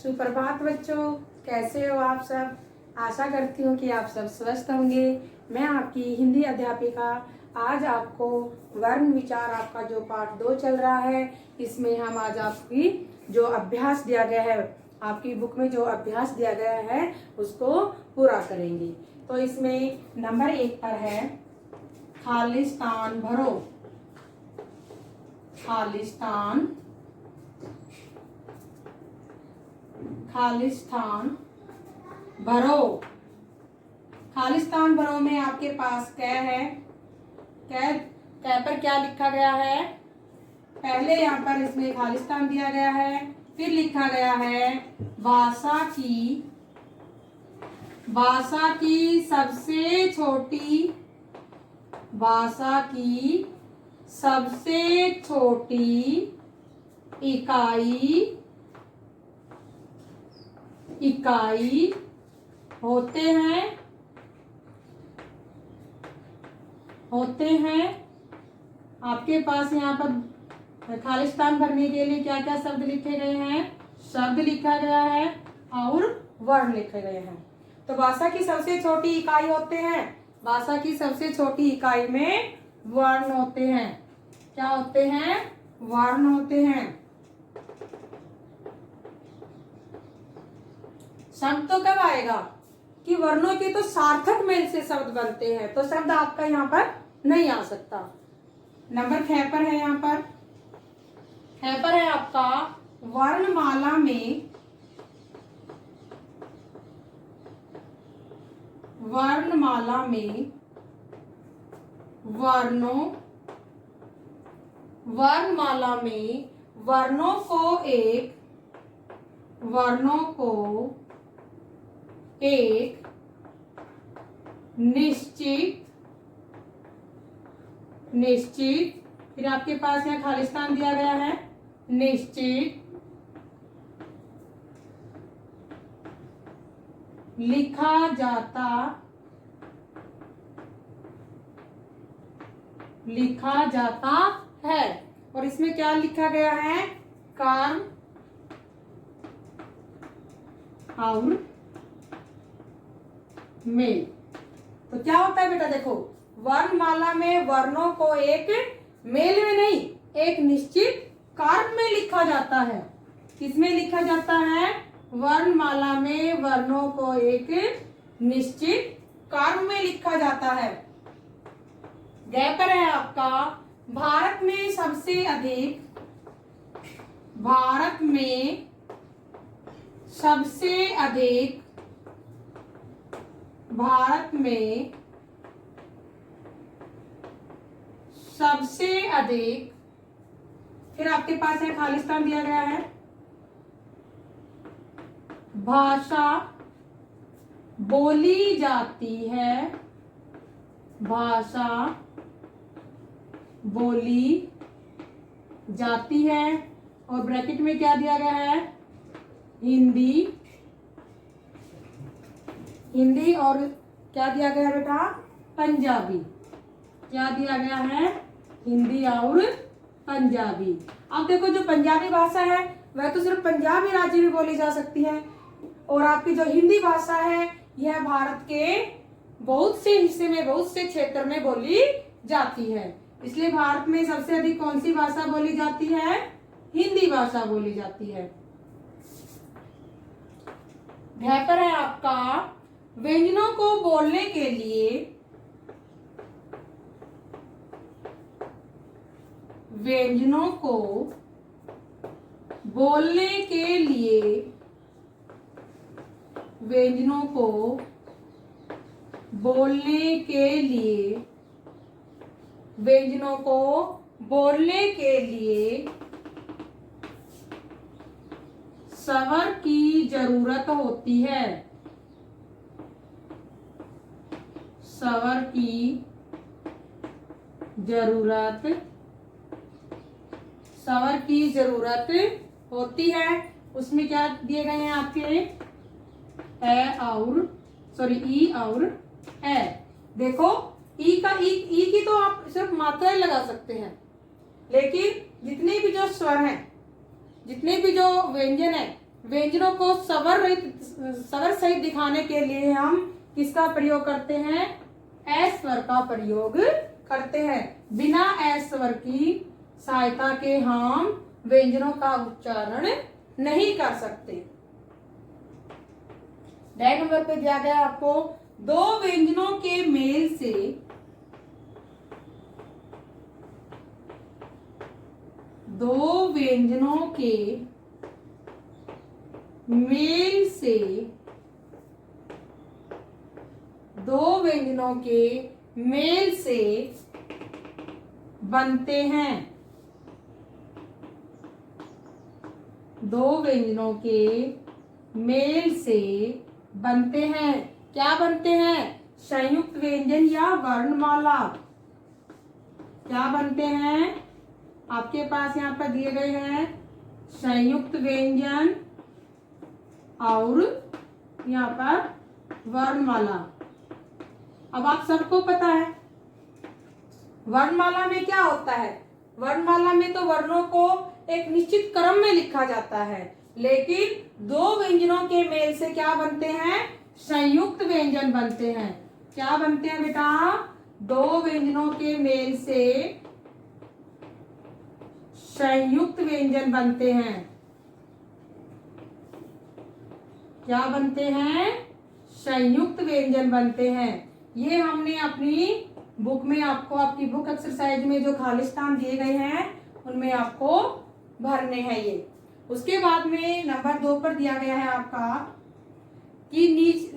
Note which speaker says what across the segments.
Speaker 1: सुप्रभात बच्चों, कैसे हो आप सब। आशा करती हूँ कि आप सब स्वस्थ होंगे। मैं आपकी हिंदी अध्यापिका आज आपको वर्ण विचार आपका जो पाठ 2 चल रहा है, इसमें हम आज आपकी जो अभ्यास दिया गया है, आपकी बुक में जो अभ्यास दिया गया है उसको पूरा करेंगे। तो इसमें नंबर 1 पर है खालिस्तान भरो। खालिस्तान भरो। खालिस्तान भरो में आपके पास कै है। कै पर क्या लिखा गया है? पहले यहाँ पर इसमें खालिस्तान दिया गया है, फिर लिखा गया है भाषा की सबसे छोटी इकाई होते हैं। आपके पास यहाँ पर खालिस्तान भरने के लिए क्या क्या शब्द लिखे गए हैं? शब्द लिखा गया है और वर्ण लिखे गए हैं। तो भाषा की सबसे छोटी इकाई होते हैं। भाषा की सबसे छोटी इकाई में वर्ण होते हैं। क्या होते हैं? वर्ण होते हैं। शब्द तो कब आएगा कि वर्णों के तो सार्थक मेल से शब्द बनते हैं, तो शब्द आपका यहाँ पर नहीं आ सकता। नंबर 6 पर है, यहाँ पर 6 पर है आपका वर्णमाला में वर्णों को एक निश्चित फिर आपके पास यहाँ खालिस्तान दिया गया है, निश्चित लिखा जाता है। और इसमें क्या लिखा गया है? कर्म और मेल। तो क्या होता है बेटा, देखो वर्णमाला में वर्णों को एक मेल में नहीं, एक निश्चित कर्म में लिखा जाता है। किसमें लिखा जाता है? वर्णमाला में वर्णों को एक निश्चित कर्म में लिखा जाता है। गै पर है आपका भारत में सबसे अधिक फिर आपके पास है खालिस्तान दिया गया है। भाषा बोली जाती है और ब्रैकेट में क्या दिया गया है? हिंदी और क्या दिया गया है बेटा? पंजाबी। क्या दिया गया है? हिंदी और पंजाबी। अब देखो जो पंजाबी भाषा है वह तो सिर्फ पंजाबी राज्य में बोली जा सकती है, और आपकी जो हिंदी भाषा है यह भारत के बहुत से हिस्से में, बहुत से क्षेत्र में बोली जाती है। इसलिए भारत में सबसे अधिक कौन सी भाषा बोली जाती है? हिंदी भाषा बोली जाती है। घ पर है आपका व्यंजनों को बोलने के लिए स्वर की जरूरत होती है। उसमें क्या दिए गए हैं आपके? ई और ए। देखो ई की तो आप सिर्फ मात्राएं लगा सकते हैं, लेकिन जितने भी जो स्वर हैं, जितने भी जो व्यंजन है व्यंजनों को स्वर सहित दिखाने के लिए हम किसका प्रयोग करते हैं? एस स्वर का प्रयोग करते हैं। बिना एस स्वर की सहायता के हम व्यंजनों का उच्चारण नहीं कर सकते। डायग्राम नंबर पे दिया गया आपको, दो व्यंजनों के मेल से दो व्यंजनों के मेल से दो व्यंजनों के मेल से बनते हैं। दो व्यंजनों के मेल से बनते हैं। क्या बनते हैं? संयुक्त व्यंजन या वर्णमाला। क्या बनते हैं? आपके पास यहाँ पर दिए गए हैं संयुक्त व्यंजन और यहाँ पर वर्णमाला। अब आप सबको पता है वर्णमाला में क्या होता है। वर्णमाला में तो वर्णों को एक निश्चित क्रम में लिखा जाता है, लेकिन दो व्यंजनों के मेल से क्या बनते हैं? संयुक्त व्यंजन बनते हैं। क्या बनते हैं बेटा? दो व्यंजनों के मेल से संयुक्त व्यंजन बनते हैं। क्या बनते हैं? संयुक्त व्यंजन बनते हैं। ये हमने अपनी बुक में आपको, आपकी बुक एक्सरसाइज में जो खालिस्तान दिए गए हैं उनमें आपको भरने हैं ये। उसके बाद में नंबर 2 पर दिया गया है आपका कि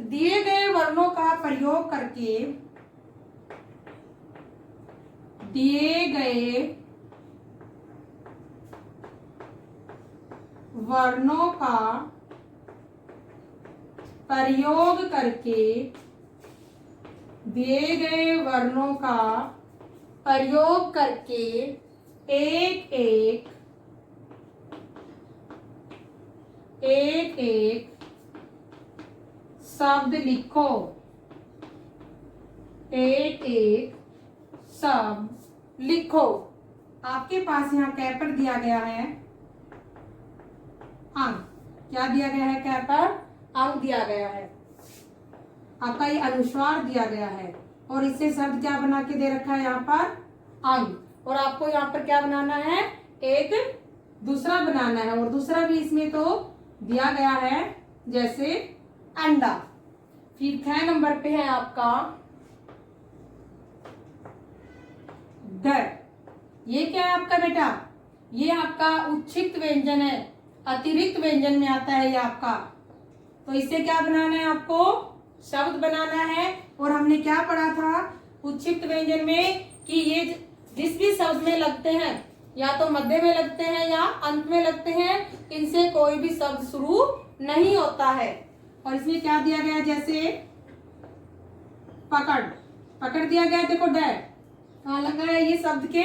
Speaker 1: दिए गए वर्णों का प्रयोग करके दिए गए वर्णों का प्रयोग करके दिए गए वर्णों का प्रयोग करके एक एक शब्द लिखो। एक एक शब्द लिखो। आपके पास यहाँ कैपर दिया गया है अंक। क्या दिया गया है? कैपर अंक दिया गया है। आपका ये अनुस्वार दिया गया है और इससे शब्द क्या बना के दे रखा है यहाँ पर? अंक। और आपको यहाँ पर क्या बनाना है? एक दूसरा बनाना है, और दूसरा भी इसमें तो दिया गया है जैसे अंडा। फिर 6 नंबर पे है आपका ड। ये क्या है आपका बेटा? ये आपका उच्छिष्ट व्यंजन है, अतिरिक्त व्यंजन में आता है ये आपका। तो इससे क्या बनाना है आपको? शब्द बनाना है। और हमने क्या पढ़ा था उच्छिष्ट व्यंजन में कि ये जिस भी शब्द में लगते हैं, या तो मध्य में लगते हैं या अंत में लगते हैं, इनसे कोई भी शब्द शुरू नहीं होता है। और इसमें क्या दिया गया? जैसे पकड़, पकड़ दिया गया। देखो ड कहाँ लगा है? ये शब्द के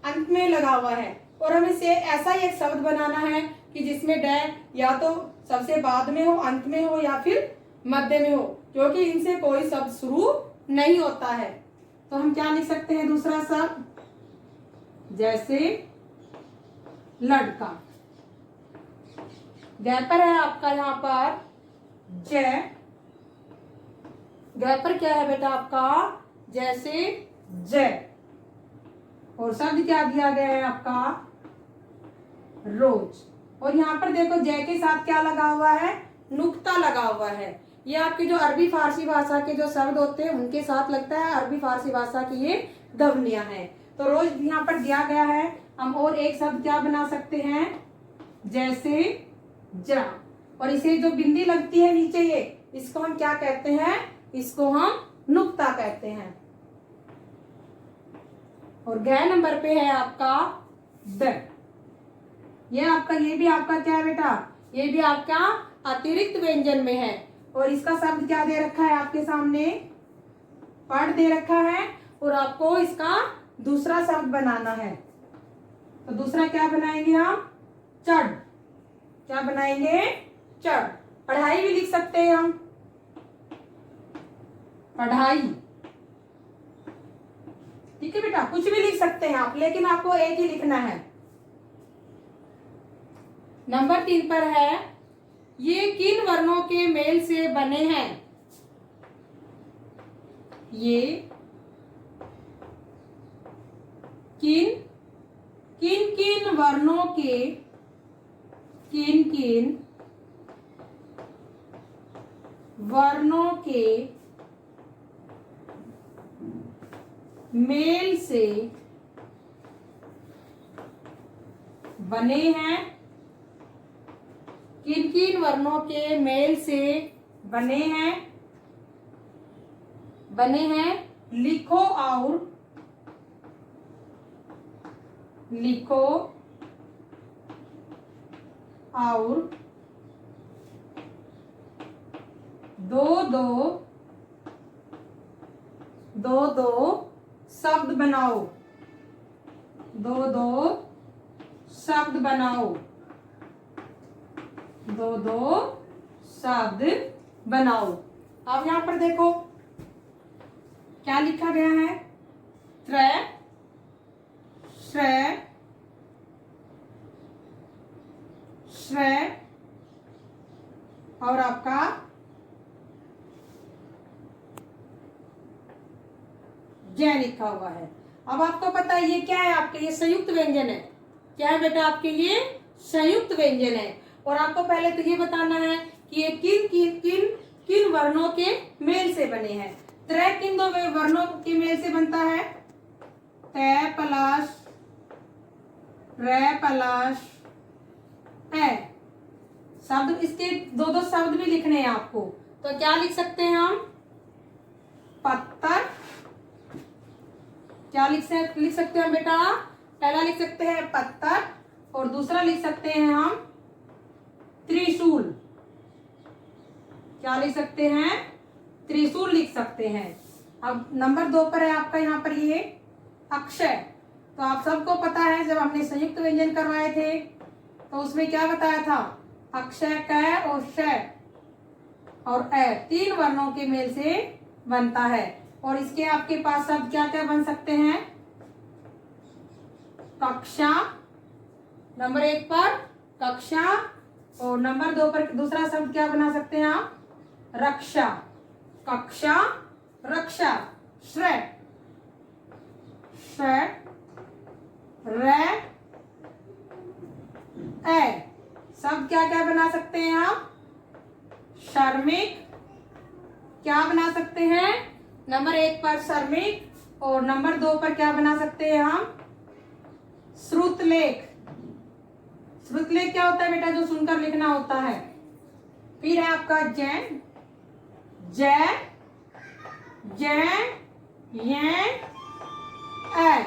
Speaker 1: अंत में लगा हुआ है। और हमें से ऐसा ही एक शब्द बनाना है कि जिसमें ड या तो सबसे बाद में हो, अंत में हो, या फिर मध्य में हो, क्योंकि इनसे कोई शब्द शुरू नहीं होता है। तो हम क्या लिख सकते हैं? दूसरा शब्द जैसे लड़का। गैपर है आपका यहाँ पर जय। गैपर क्या है बेटा आपका? जैसे जय। और शब्द क्या दिया गया है आपका? रोज। और यहाँ पर देखो जय के साथ क्या लगा हुआ है? नुक्ता लगा हुआ है। ये आपके जो अरबी फारसी भाषा के जो शब्द होते हैं उनके साथ लगता है। अरबी फारसी भाषा की ये ध्वनियां हैं। तो रोज यहाँ पर दिया गया है। हम और एक शब्द क्या बना सकते हैं? जैसे जा। और इसे जो बिंदी लगती है नीचे, ये इसको हम क्या कहते हैं? इसको हम नुक्ता कहते हैं। और ग नंबर पे है आपका द। ये आपका, ये भी आपका क्या है बेटा? ये भी आपका अतिरिक्त व्यंजन में है। और इसका शब्द क्या दे रखा है आपके सामने? पढ़ दे रखा है। और आपको इसका दूसरा शब्द बनाना है। तो दूसरा क्या बनाएंगे हम? चढ़। क्या बनाएंगे? चढ़। पढ़ाई भी लिख सकते हैं हम, पढ़ाई। ठीक है बेटा, कुछ भी लिख सकते हैं आप, लेकिन आपको एक ही लिखना है। नंबर 3 पर है ये किन वर्णों के मेल से बने हैं? ये किन किन किन वर्णों के किन किन वर्णों के मेल से बने हैं? किन किन वर्णों के मेल से बने हैं? लिखो और दो शब्द बनाओ। अब यहां पर देखो क्या लिखा गया है? त्रय, श्रय, श्रय और आपका जय लिखा हुआ है। अब आपको पता है ये क्या है? आपके लिए संयुक्त व्यंजन है। क्या है बेटा? आपके लिए संयुक्त व्यंजन है। और आपको पहले तो ये बताना है कि ये किन किन किन किन वर्णों के मेल से बने हैं। त्रय किन दो वर्णों के मेल से बनता है? तय प्लस रे प्लस ए। शब्द इसके दो शब्द भी लिखने हैं आपको, तो क्या लिख सकते हैं हम? पत्थर। क्या लिख सकते हैं बेटा? पहला लिख सकते हैं पत्थर और दूसरा लिख सकते हैं हम त्रिशूल। क्या लिख सकते हैं? त्रिशूल लिख सकते हैं। अब नंबर 2 पर है आपका यहाँ पर ये अक्षय। तो आप सबको पता है जब हमने संयुक्त व्यंजन करवाए थे तो उसमें क्या बताया था? अक्षय, क और श और ए 3 वर्णों के मेल से बनता है। और इसके आपके पास शब्द क्या क्या बन सकते हैं? कक्षा, नंबर 1 पर कक्षा, और नंबर 2 पर दूसरा शब्द क्या बना सकते हैं आप? रक्षा। कक्षा, रक्षा। श्रय, श्रय, रे, ए। शब्द क्या क्या बना सकते हैं आप? श्रमिक। क्या बना सकते हैं? नंबर 1 पर श्रमिक और नंबर 2 पर क्या बना सकते हैं हम? श्रुतलेख। श्रुतलेख क्या होता है बेटा? जो सुनकर लिखना होता है। फिर है आपका जय, जय, जय, ये, ए।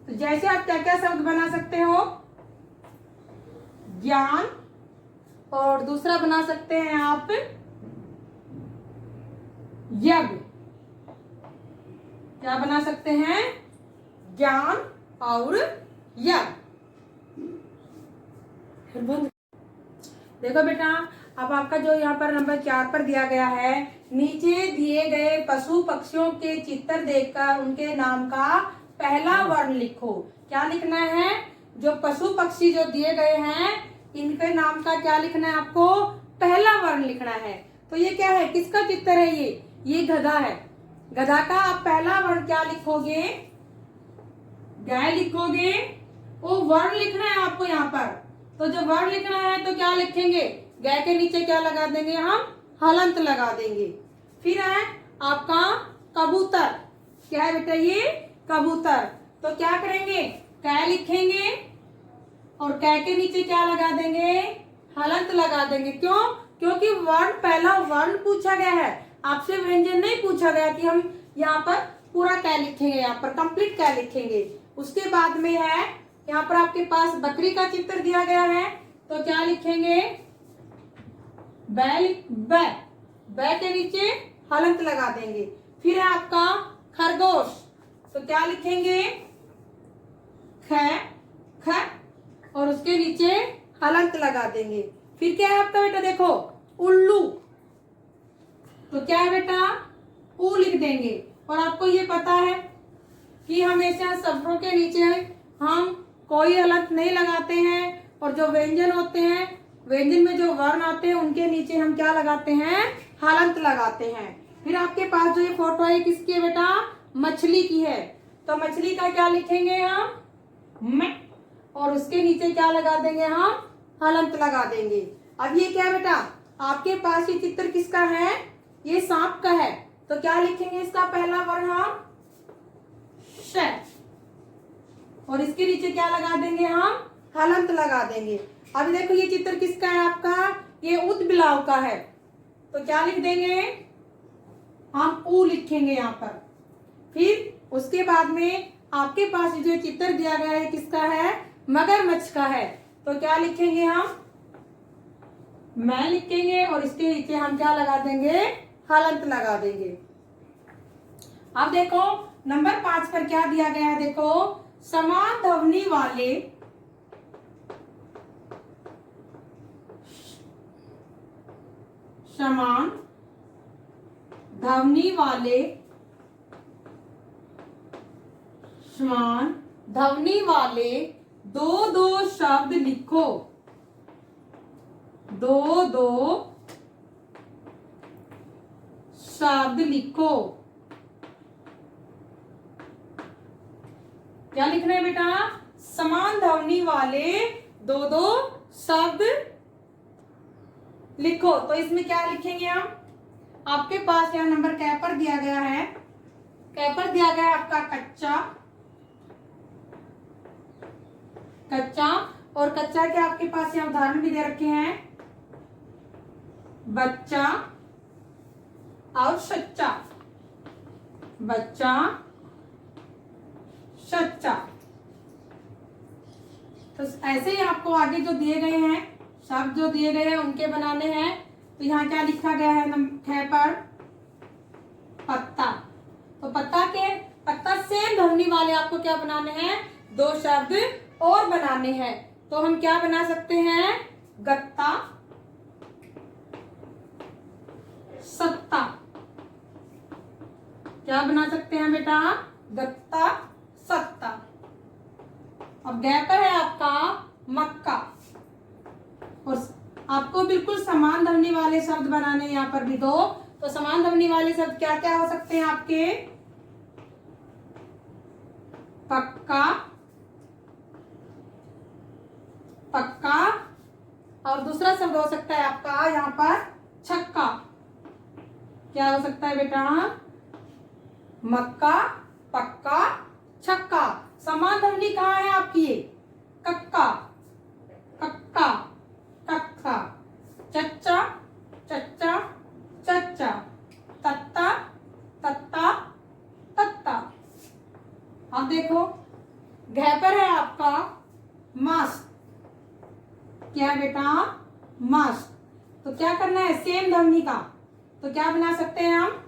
Speaker 1: तो जैसे आप क्या क्या शब्द बना सकते हो? ज्ञान, और दूसरा बना सकते हैं आप यज्ञ। क्या बना सकते हैं? ज्ञान और यज्ञ। देखो बेटा, अब आपका जो यहाँ पर नंबर 4 पर दिया गया है, नीचे दिए गए पशु पक्षियों के चित्र देखकर उनके नाम का पहला वर्ण लिखो। क्या लिखना है? जो पशु पक्षी जो दिए गए हैं इनके नाम का क्या लिखना है आपको? पहला वर्ण लिखना है। तो ये क्या है? किसका चित्र है? ये गधा है। गधा का आप पहला वर्ण क्या लिखोगे? गाय लिखोगे। वो वर्ण लिखना है आपको यहाँ पर। तो जब वर्ण लिखना है तो क्या लिखेंगे? गाय के नीचे क्या लगा देंगे हम? हलंत लगा देंगे। फिर है आपका कबूतर। क्या है बेटा? ये कबूतर। तो क्या करेंगे? कै लिखेंगे और कै के नीचे क्या लगा देंगे? हलंत लगा देंगे। क्यों? क्योंकि वर्ण पहला वर्ण पूछा गया है, आपसे व्यंजन नहीं पूछा गया कि हम यहाँ पर पूरा कै लिखेंगे, यहाँ पर कंप्लीट कै लिखेंगे। उसके बाद में है यहाँ पर आपके पास बकरी का चित्र दिया गया है, तो क्या लिखेंगे? बै के नीचे हलंत लगा देंगे। फिर है आपका खरगोश, तो क्या लिखेंगे? ख और उसके नीचे हलंत लगा देंगे। फिर क्या है आपका बेटा? देखो उल्लू, तो क्या है बेटा? ऊ लिख देंगे। और आपको ये पता है कि हमेशा शब्दों के नीचे हम कोई हलंत नहीं लगाते हैं और जो व्यंजन होते हैं व्यंजन में जो वर्ण आते हैं उनके नीचे हम क्या लगाते हैं, हलंत लगाते हैं। फिर आपके पास जो ये फोटो है किसकी है बेटा, मछली की है, तो मछली का क्या लिखेंगे हम, म, और उसके नीचे क्या लगा देंगे हम, हलंत लगा देंगे। अब ये क्या बेटा, आपके पास ये चित्र किसका है, ये सांप का है, तो क्या लिखेंगे इसका पहला वर्ण हम, श, और इसके नीचे क्या लगा देंगे हम, हलंत लगा देंगे। अभी देखो ये चित्र किसका है आपका, ये ऊंट बिलाव का है, तो क्या लिख देंगे हम, ऊ लिखेंगे यहाँ पर। फिर उसके बाद में आपके पास जो चित्र दिया गया है किसका है, मगरमच्छ का है, तो क्या लिखेंगे हम, मैं लिखेंगे, और इसके नीचे हम क्या लगा देंगे, हलंत लगा देंगे। अब देखो नंबर 5 पर क्या दिया गया है, देखो समान ध्वनि वाले समान ध्वनि वाले समान ध्वनि वाले दो दो शब्द लिखो, दो दो शब्द लिखो। क्या लिखना है बेटा, समान ध्वनि वाले दो दो शब्द लिखो। तो इसमें क्या लिखेंगे हम, आपके पास यहाँ नंबर कै पर दिया गया है, कै पर दिया गया है आपका कच्चा, कच्चा, और कच्चा के आपके पास यहाँ उदाहरण भी दे रखे हैं, बच्चा और सच्चा, बच्चा सच्चा। तो ऐसे ही आपको आगे जो दिए गए हैं शब्द जो दिए गए हैं उनके बनाने हैं। तो यहाँ क्या लिखा गया है ख पर, पत्ता, तो पत्ता से ध्वनि वाले आपको क्या बनाने हैं, दो शब्द और बनाने हैं। तो हम क्या बना सकते हैं, गत्ता सत्ता, क्या बना सकते हैं बेटा, गत्ता सत्ता। अब गै पर है आपका मक्का, और आपको बिल्कुल समान ध्वनि वाले शब्द बनाने यहाँ पर भी दो। तो समान ध्वनि वाले शब्द क्या क्या हो सकते हैं आपके, पक्का, पक्का, और दूसरा शब्द हो सकता है आपका यहाँ पर छक्का। क्या हो सकता है बेटा, मक्का, पक्का, छक्का। समान ध्वनि कहाँ है आपकी, कक्का, कक्का, कक्का, चच्चा, चच्चा, चच्चा, तत्ता, तत्ता, तत्ता। अब देखो घ पर है आपका मास्क, क्या है बेटा, मास्क। तो क्या करना है, सेम ध्वनि का, तो क्या बना सकते हैं हम,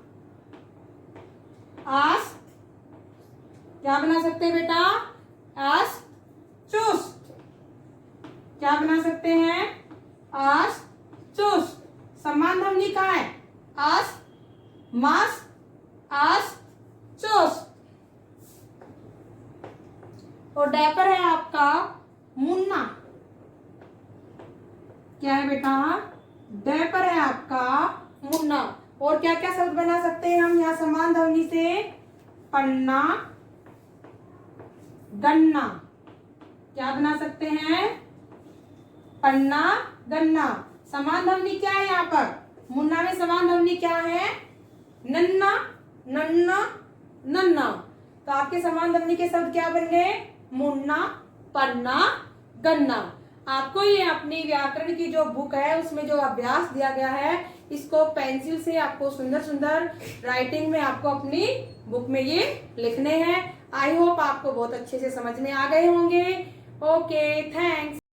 Speaker 1: आस, क्या बना सकते हैं बेटा, आस चुस्त, क्या बना सकते हैं, आस चुस्त। समान ध्वनि का है, आस मास, आस चुस्त। और डै पर है आपका मुन्ना, क्या है बेटा, डै पर है आपका मुन्ना। और क्या क्या शब्द बना सकते हैं हम यहाँ समान ध्वनि से, पन्ना, गन्ना, क्या बना सकते हैं, पन्ना, गन्ना। समान ध्वनि क्या है यहाँ पर, मुन्ना में समान ध्वनि क्या है, नन्ना, नन्ना, नन्ना। तो आपके समान ध्वनि के शब्द क्या बन गए, मुन्ना, पन्ना, गन्ना। आपको ये अपनी व्याकरण की जो बुक है उसमें जो अभ्यास दिया गया है, इसको पेंसिल से आपको सुंदर सुंदर राइटिंग में आपको अपनी बुक में ये लिखने हैं। आई होप आपको बहुत अच्छे से समझ में आ गए होंगे। Okay, thanks.